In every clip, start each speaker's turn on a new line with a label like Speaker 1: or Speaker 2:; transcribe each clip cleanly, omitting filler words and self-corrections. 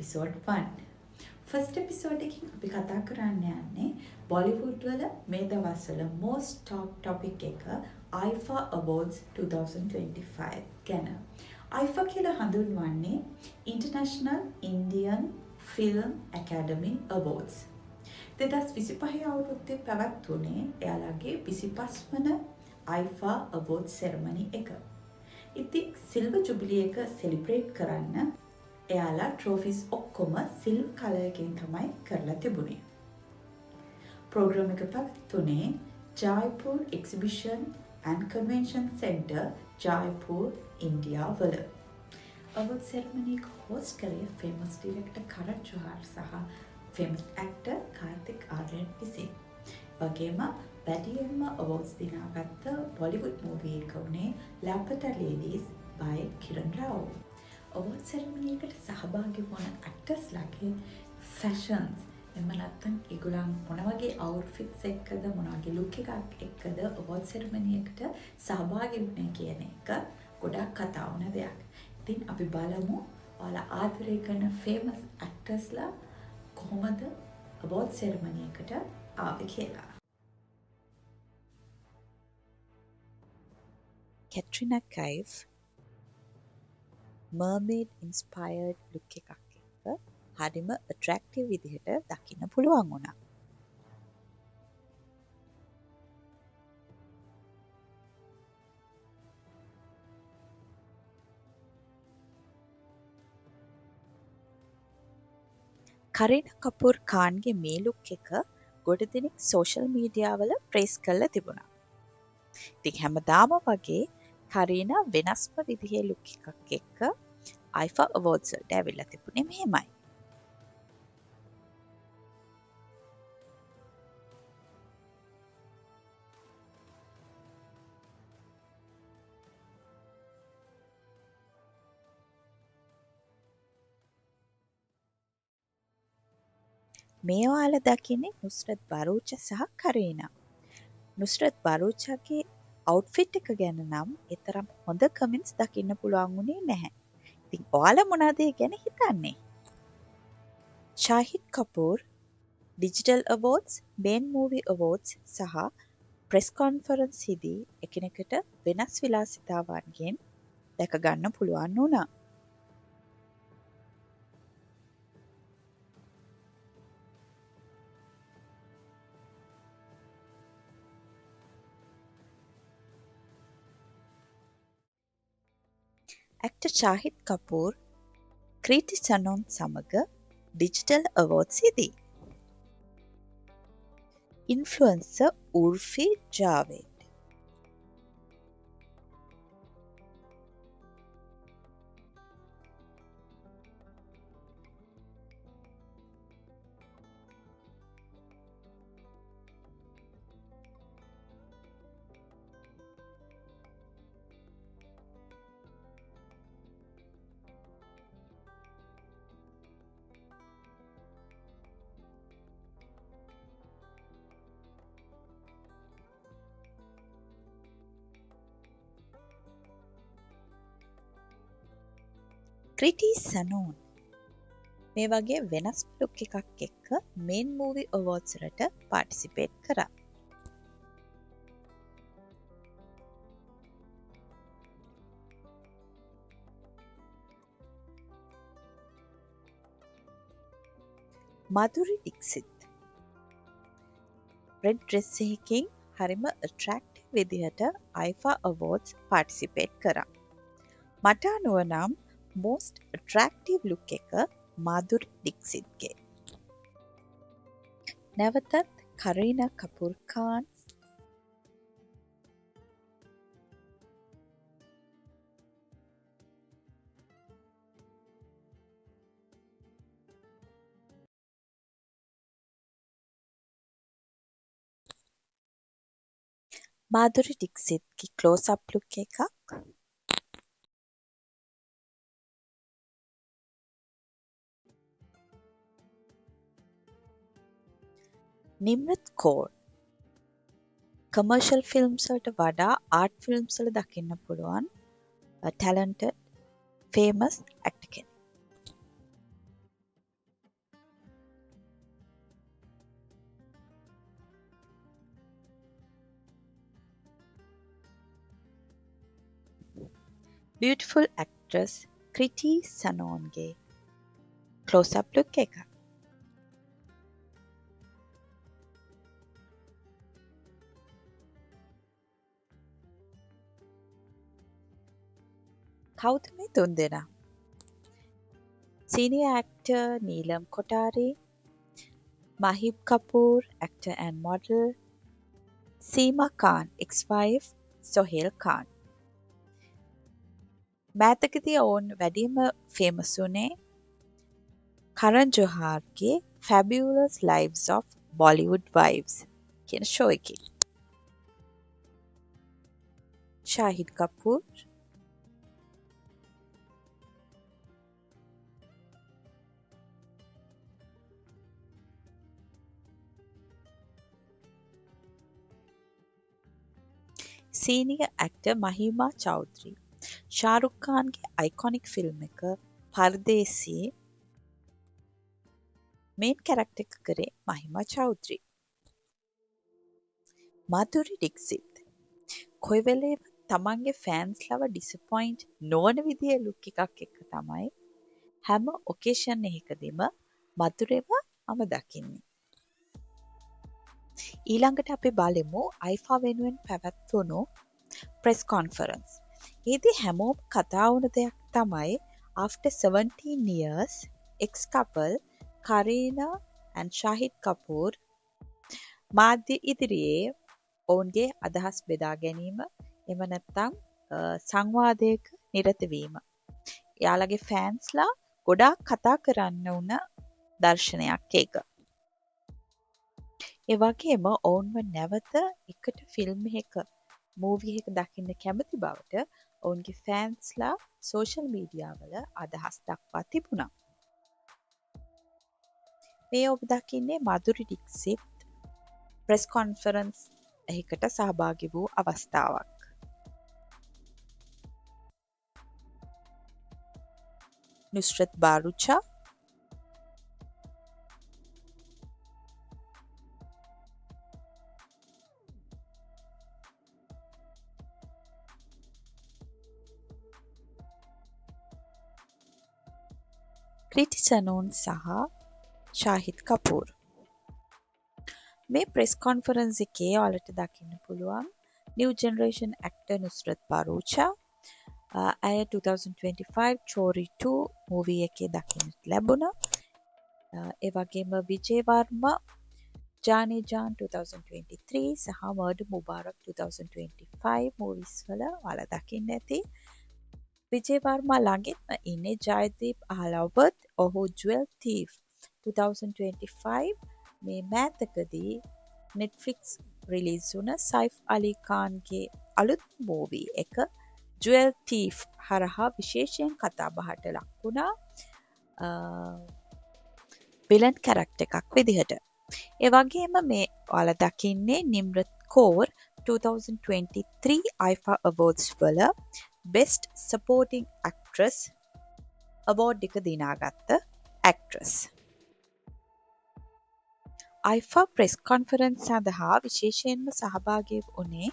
Speaker 1: episode 1. First episode එකකින් අපි කතා කරන්න යන්නේ බොලිවුඩ් වල මේ දවස්වල most talk topic එක IFA Awards 2025 ගැන. IFA කියලා හඳුන්වන්නේ International Indian Film Academy Awards. 2025 අවුරුද්දේ පැවැත්වුණේ එයාලගේ 25 වන IFA Awards ceremony එක. ඉතින් සිල්වර් ජුබිලි එක සෙලිබ්‍රේට් කරන්න එයාලා ට්‍රොෆිස් ඔක්කොම සිල්වර් කලර් එකෙන් තමයි කරලා තිබුණේ. ප්‍රෝග්‍රෑම් එක පැවැත්වුණේ Jaipur exhibition and convention centre Jaipur India වල. අවුඩ් සෙරමනි එක හෝස්ට් කරේ ෆේමස් ඩිරෙක්ටර් කරන් ජොහර් සහ ෆේමස් ඇක්ටර් කාර්තික් ආර්යන් විසින්. වගේම වැඩියෙන්ම අවෝඩ්ස් දිනාගත්ත බොලිවුඩ් මූවී එක වුණේ ලාපතා ලේඩීස් by කිරන් රාව්. අවෝඩ් සෙරමනි එකට සහභාගී වුණ ඇක්ටර්ස්ලාගේ ෆැෂන්ස් එම නැත්තම් ඒගොල්ලන් මොන වගේ අවුට්ෆිට්ස් එක්කද මොන වගේ ලුක් එකක් එක්කද අවෝඩ් සෙරමනි එකට සහභාගී වුණේ කියන එක ගොඩක් කතා වුණ දෙයක්. ඉතින් අපි බලමු ඔයාලා ආදරය කරන ෆේමස් ඇක්ටර්ස්ලා කොහොමද අවෝඩ් සෙරමනි එකට ආවේ කියලා.
Speaker 2: Katrina Kaif mermaid inspired look එකක් එක්ක හරිම attractive විදිහට දකින්න පුළුවන් වුණා. කරීනා කපූර් ખાන්ගේ මේ ලුක් එක ගොඩ දෙනෙක් සෝෂල් මීඩියා වල ප්‍රේස් කරලා තිබුණා. ඉතින් හැමදාම වගේ කරීනා වෙනස්ම විදිහේ ලුක් එකක් එක්ක IFA Awards වලට ඇවිල්ලා තිබුණේ මෙහෙමයි. මේ ඔයාලා දකින්නේ නුස්රත් බරූච සහ කරීනා. නුස්රත් බරූචගේ අවුට්ෆිට් එක ගැන නම් ඒතරම් හොඳ කමෙන්ට්ස් දකින්න පුළුවන් වුණේ නැහැ. ඉතින් ඔයාලා මොනවද ඒ ගැන හිතන්නේ? ශාහිද් කපූර් ඩිජිටල් අවෝඩ්ස්, මේන් මූවි අවෝඩ්ස් සහ ප්‍රෙස් කොන්ෆරන්ස් හිදී එකිනෙකට වෙනස් විලාසිතාවන්ගෙන් දැක ගන්න පුළුවන් වුණා. ඇක්ටර් ශාහිද් කපූර් ක්‍රීටි සනොන් සමග ඩිජිටල් අවෝඩ්ස් හිදී. ඉන්ෆ්ලුවෙන්සර් උර්ෆි ජාවේද් ක්‍රිටි සනෝන් මේ වගේ වෙනස් ලුක් එකක් එක්ක මේන් මූවි අවෝඩ්ස් වලට පාටිසිපේට් කරා. මදුරි ඩික්සිත් රෙඩ් ඩ්‍රෙස් එකකින් හරිම ඇට්‍රැක්ටිව් විදිහට IFA Awards පාටිසිපේට් කරා. මට අනුව නම් most attractive look එක මාදුරි ඩික්සිත්ගේ. නැවතත් කරීනා කපූර් ખાන් මාදුරි ඩික්සිත්ගේ ක්ලෝස් අප් ලුක් එකක් නිම්රත් කෝර් කමර්ෂල් ෆිල්ම්ස් වලට වඩා ආර්ට් ෆිල්ම්ස් වල දකින්න පුළුවන් talented famous actor කෙනෙක්. beautiful actress Kriti Sanonge close-up look එක. කවුද මේ තුන්දෙනා? Senior actor Neelam Kothari, Mahib Kapoor, actor and model, Seema Khan, ex-wife Sohail Khan. මෑතකදී ඔවුන් වැඩිම ෆේමස් වුණේ කරන් ජොහාර්ගේ Fabulous Lives of Bollywood Wives කියන ෂෝ එකේ. Shahid Kapoor, senior actor Mahima Chowdhury, Shahrukh ඛාන්ගේ iconic ෆිල්ම් එක පර්දේසි මේන් කැරක්ටර් එක කරේ මහිමා චෞධරි. මధుරි ඩික්සිත් කොයි වෙලේම තමන්ගේ ෆෑන්ස්ලව ඩිසපොයින්ට් නොවන විදිහේ ලුක් එකක් එක්ක තමයි හැම ඔකේෂන් එකකදීම මధుරේව මම දකින්නේ. ඊළඟට අපි බලමු අයිෆා වෙනුවෙන් පැවැත්වුණු ප්‍රෙස් කොන්ෆරන්ස්. ඒදී හැමෝම කතා වුණ දෙයක් තමයි after 17 years ex couple Kareena and Shahid Kapoor මාධ්‍ය ඉදිරියේ ඔවුන්ගේ අදහස් බෙදා ගැනීම එම නැත්නම් සංවාදයක නිරත වීම. එයාලගේ ෆෑන්ස්ලා ගොඩාක් කතා කරන්න වුණ දර්ශනයක් ඒක. ඒ වගේම ඔවුන්ව නැවත එකට ෆිල්ම් එක මූවි එක දකින්න කැමති බවට ඔවුන්ගේ ෆෑන්ස්ලා සෝෂල් මීඩියා වල අදහස් දක්වා තිබුණා. මේ ඔබ දකින්නේ මధుරි ඩික්සිත් ප්‍රෙස් කොන්ෆරන්ස් එකකට සහභාගී වූ අවස්ථාවක්. නුස්රත් බාරුචා, ක්‍රිටි සනෝන් සහ ෂාහිද් කපූර්. මේ ප්‍රෙස් කොන්ෆරන්ස් එකේ ඔයාලට දකින්න පුළුවන් new generation actor නුස්රත් බාරුචා ඇය 2025 චෝරි 2 movie එකේ දකින්නට ලැබුණා. ඒ වගේම විජේ වර්මා ජානේ ජාන් 2023 සහ මර්ඩර් මුබාරක් 2025 movies වල ඔයාලා දකින්න ඇති. විජේ වර්මා ළඟින්ම ඉන්නේ ජයදීප් අහලවබත් ඔහු ජුවල් තීෆ් 2025 මේ මෑතකදී නෙට්ෆ්ලික්ස් රිලීස් වුණ සයිෆ් අලි ඛාන්ගේ අලුත් මූවී එක ජුවල් තීෆ් හරහා විශේෂයෙන් කතා බහට ලක් වුණා විලන් කැරක්ටර් එකක් විදිහට. ඒ වගේම මේ ඔයාලා දකින්නේ නිම්රත් කෝර් 2023 IFA Awards වල Best Supporting Actress award එක දිනාගත්ත actress. IFA press conference සඳහා විශේෂයෙන්ම සහභාගී වුණේ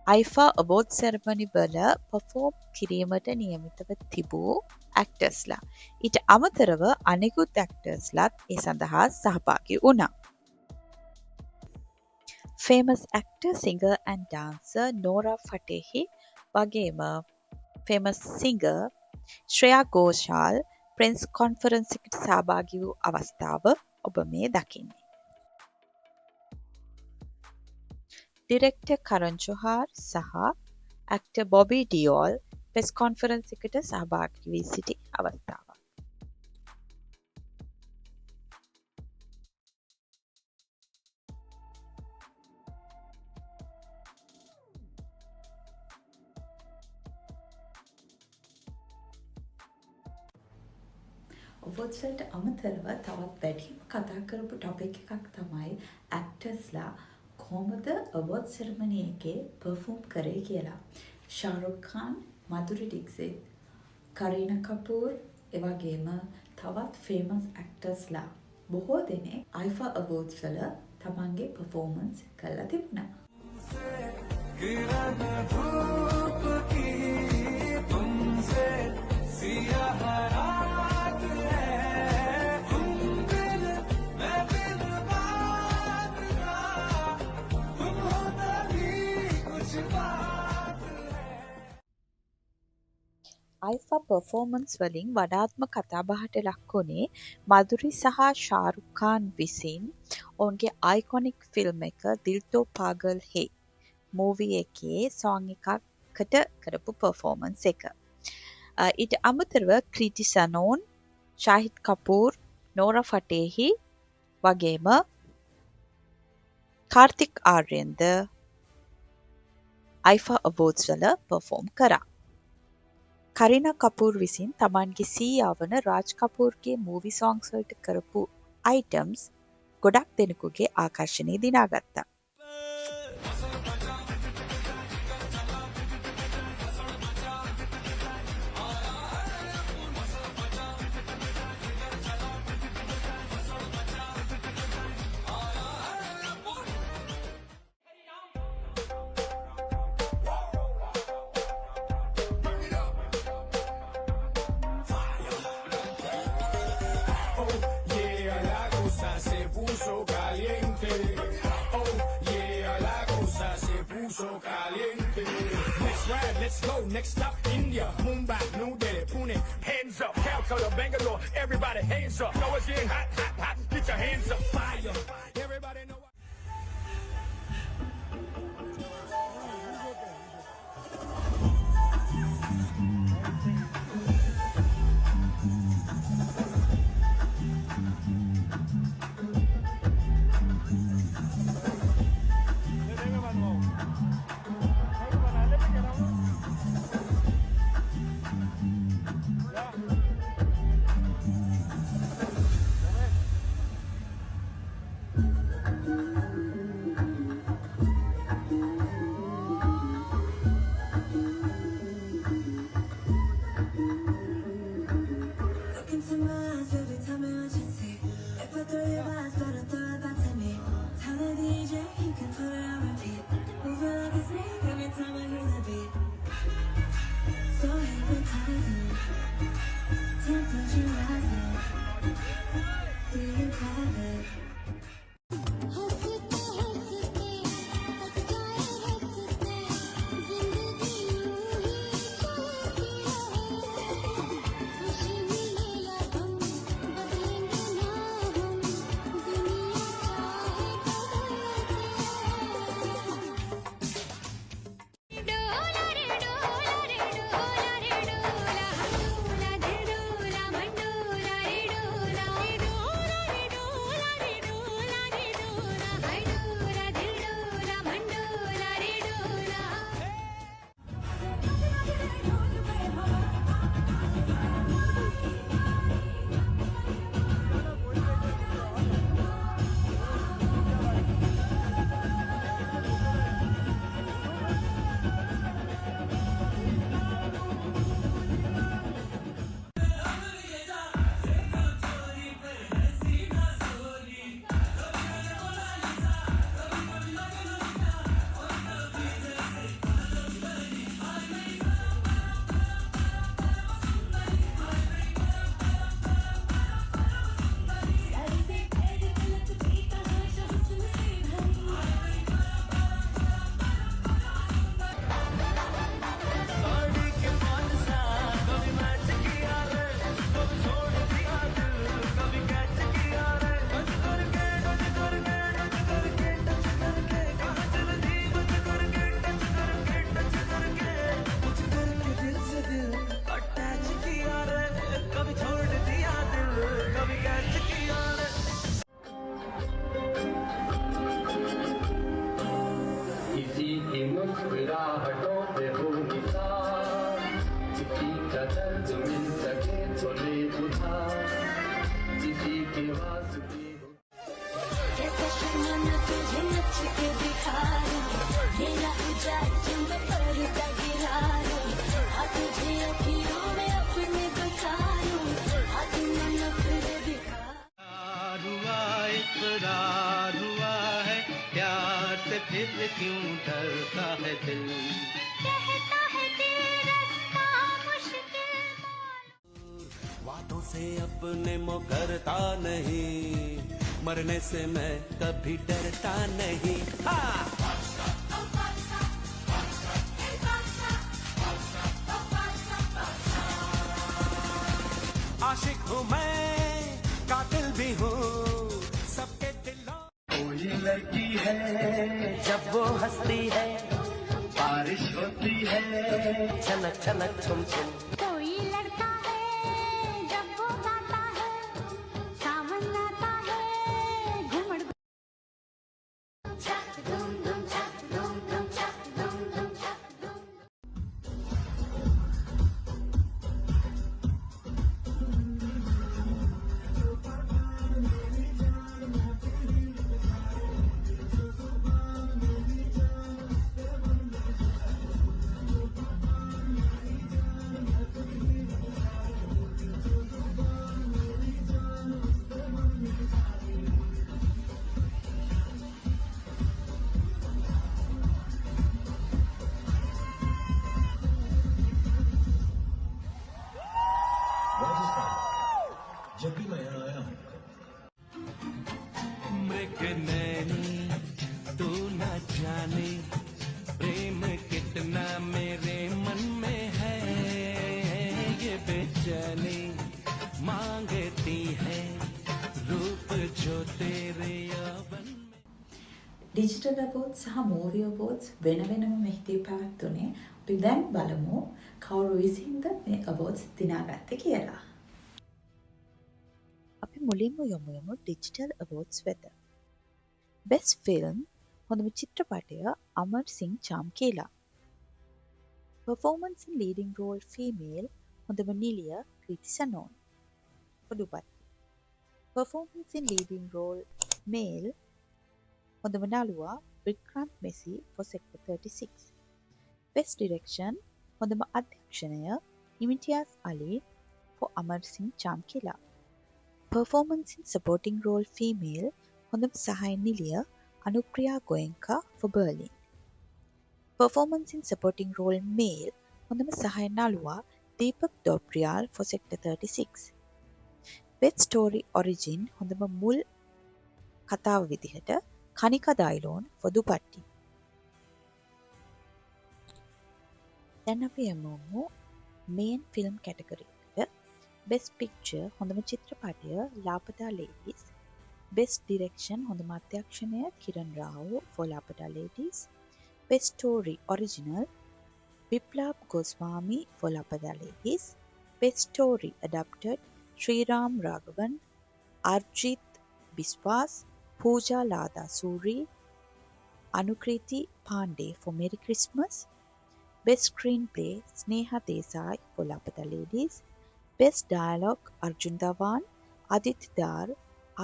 Speaker 2: IFA award ceremony වල perform කිරීමට නියමිතව තිබූ actorsලා. ඊට අමතරව අනෙකුත් actorsලාත් ඒ සඳහා සහභාගී වුණා. famous actor, singer and dancer Nora Fatehi වගේම famous singer Shreya Ghoshal press conference එකට සහභාගී වූ අවස්ථාව ඔබ මේ දකින්නේ. ඩිරෙක්ටර් කරන් ජොහාර් සහ actor Bobby Deol press conference එකට සහභාගී වී සිටි අවස්ථාවක්.
Speaker 1: awards වලට අමතරව තවත් වැඩිම කතා කරපු ටොපික් එකක් තමයි ඇක්ටර්ස්ලා කොහොමද award ceremony එකේ perform කරේ කියලා. ශාරුක් ખાન, මధుරි ඩික්සිත්, කරීනා කපූර් එවැගේම තවත් famous actorsලා බොහෝ දෙනෙක් IFA awards වල තමන්ගේ performance කරලා තිබුණා.
Speaker 2: ආයිෆා පර්ෆෝමන්ස් වලින් වඩාත්ම කතාබහට ලක් වුණේ මදුරි සහ ශාරුක් ખાන් විසින් ඔවුන්ගේ අයිකොනික් ෆිල්ම් එක දිල් තෝ පාගල් හේ මූවි එකේ සොං එකකට කරපු පර්ෆෝමන්ස් එක. ඊට අමතරව ක්‍රීටි සනෝන්, ශාහිද් කපූර්, නෝරා ෆටේහි වගේම කාර්තික් ආර්යන්ද අයිෆා අවෝඩ්ස් වල පර්ෆෝම් කරා. කරීනා කපූර් විසින් තමන්ගේ සීයා වන රාජ් කපූර්ගේ මූවි සොංග්ස් වලට කරපු අයිටම්ස් ගොඩක් දෙනෙකුගේ ආකර්ෂණය දිනාගත්තා.
Speaker 3: Let's go. Next stop, India, Mumbai, New Delhi, Pune. Hands up, Calcutta, Bangalore. Everybody, hands up. Know it's getting hot, hot, hot. Get your hands up, fire. Everybody know.
Speaker 4: फिर क्यों डरता है दिल,
Speaker 5: कहता है दिल रास्ता मुश्किल।
Speaker 4: वादों से अपने मुकरता नहीं, मरने से मैं कभी डरता नहीं। आशिक हूँ मैं, कातिल भी हूँ सबके दिलों।
Speaker 6: कोई लड़की है
Speaker 4: जब वो हंसती है,
Speaker 6: बारिश होती है
Speaker 4: छनक छनक छुम छुम।
Speaker 5: कोई लड़का है जब वो गाता है सावन आता है घुमड़ छक धूम धूम छक धूम धूम छक धूम धूम छक धूम।
Speaker 6: जब भी मैं यहाँ आया हूँ
Speaker 4: मृग नैनी तू न जाने प्रेम कितना मेरे मन में है, ये बेचैनी मांगती है रूप जो तेरे यौवन में।
Speaker 1: ඩිජිටල් අවෝඩ්ස් සහ මූවි අවෝඩ්ස් වෙන වෙනම මෙහිදී පැවැත්වුණේ. අපි දැන් බලමු කවුරු විසින්ද මේ අවෝඩ්ස් දිනාගත්තේ කියලා.
Speaker 2: අපි මුලින්ම යොමු ඩිජිටල් අවෝඩ්ස් වෙත. බෙස්ට් ෆිල්ම් හොඳම චිත්‍රපටය අමර් සිං චාම්කීලා. පර්ෆෝමන්ස් ඉන් ලීඩිං රෝල් ෆීමේල් හොඳම නිලිය ක්‍රිති සනෝන් පොඩුපත්ති. පර්ෆෝමන්ස් ඉන් ලීඩිං රෝල් මේල් හොඳම නළුවා වික්‍රන්ත් Messi for Sector 36. Best Direction හොඳම අධ්‍යක්ෂණය ඉමිටියාස් අලි for Amar Singh චාම්කීලා. Performance in Supporting Role Female හොඳම සහාය නිලිය අනුප්‍රියා Goenka for Berlin. Performance in Supporting Role Male හොඳම සහාය නළුවා Deepak ඩොප්‍රියාල් for Sector 36. Best Story Origin හොඳම මුල් කතාව විදිහට කනිකා දයිලෝන් for දුපට්ටි. දැන් අපි යමු main film category එකට. Best Picture හොඳම චිත්‍රපටය ලාපතා ලේඩීස්. Best Direction හොඳම අධ්‍යක්ෂණය Kiran Rao for Laapataa ladies. Best Story Original Biplab Goswami for Laapataa ladies. Best Story Adapted Shriram Raghavan, Arijit Biswas, Pooja Ladha Surti, Anukriti Pandey for Merry Christmas. Best Screenplay Sneha Desai for Laapataa ladies. Best Dialogue Arjun Dhawan, Aditya Dar,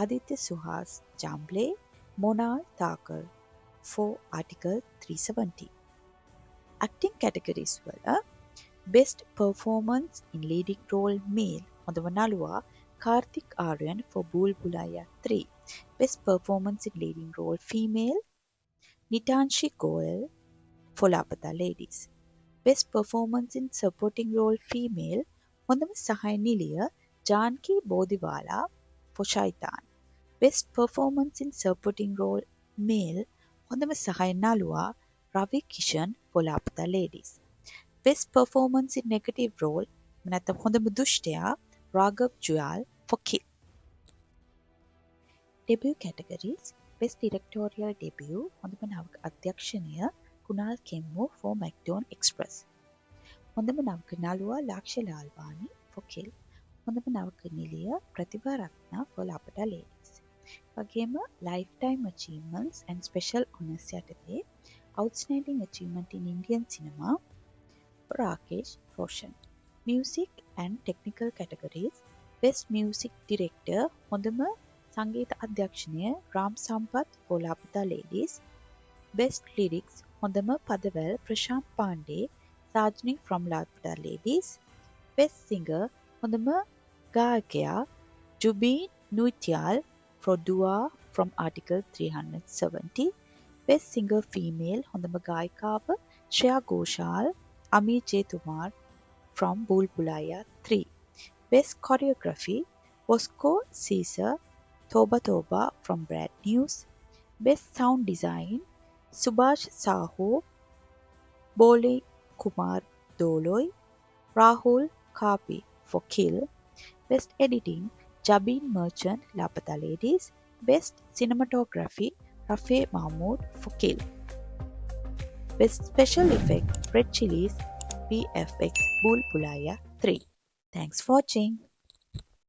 Speaker 2: Aditya Suhas Jamble, Monal Thakur for Article 370. Acting categories වල Best Performance in Leading Role Male හොඳම නළුවා Karthik Aryan for Bhool Bhulaiya 3. Best Performance in Leading Role Female Nitanshi Goel for Lapata Ladies. Best Performance in Supporting Role Female හොඳම සහාය නිලිය ජාන්කී බෝධිවාලා for Shaitan. Best Performance in Supporting Role Male හොඳම සහාය නළුවා රවි කිෂන් for Lapata Ladies. Best Performance in Negative Role නැත්නම් හොඳම දුෂ්ටයා Raghav Juyal for Kill. Debut categories Best Directorial Debut හොඳම නවක අධ්‍යක්ෂණය කුනාල් කෙම්මු for McDonald Express. හොඳම නවක නළුවා ලක්ෂ ලාල්වානි for Kill. හොඳම නවක නිලිය ප්‍රතිභා රත්නා for ලාපතා ලේඩීස්. වගේම Lifetime Achievements and Special Honours යටතේ Outstanding Achievement in Indian Cinema for Rakesh Roshan. Music and Technical Categories Best Music Director හොඳම සංගීත අධ්‍යක්ෂණය රාම් සම්පත් for Laapataa ladies. Best Lyrics හොඳම පදවැල් ප්‍රශාන්ත් පාණ්ඩේ සාජ්නි from ලාපතා ලේඩීස්. Best Singer හොඳම ගායකයා ජුබීන් නුයිටියාල් for Dua from Article 370. Best Singer Female හොඳම ගායිකාව ශ්‍රයා Ghoshal අමී ජේතුමාර් from Bhool Bhulaiya 3. Best Choreography Bosco Caesar Toba Toba from Brad News. Best Sound Design Subhash Sahu Boli Kumar Doloi Rahul Kapi for Kill. Best Editing, Jabin Merchant, Lapata Ladies. Best Cinematography, Rafe Mahmood for Kill. Best Special Effect, Red Chilies, VFX, Bhool Bhulaiyaa 3. Thanks for watching.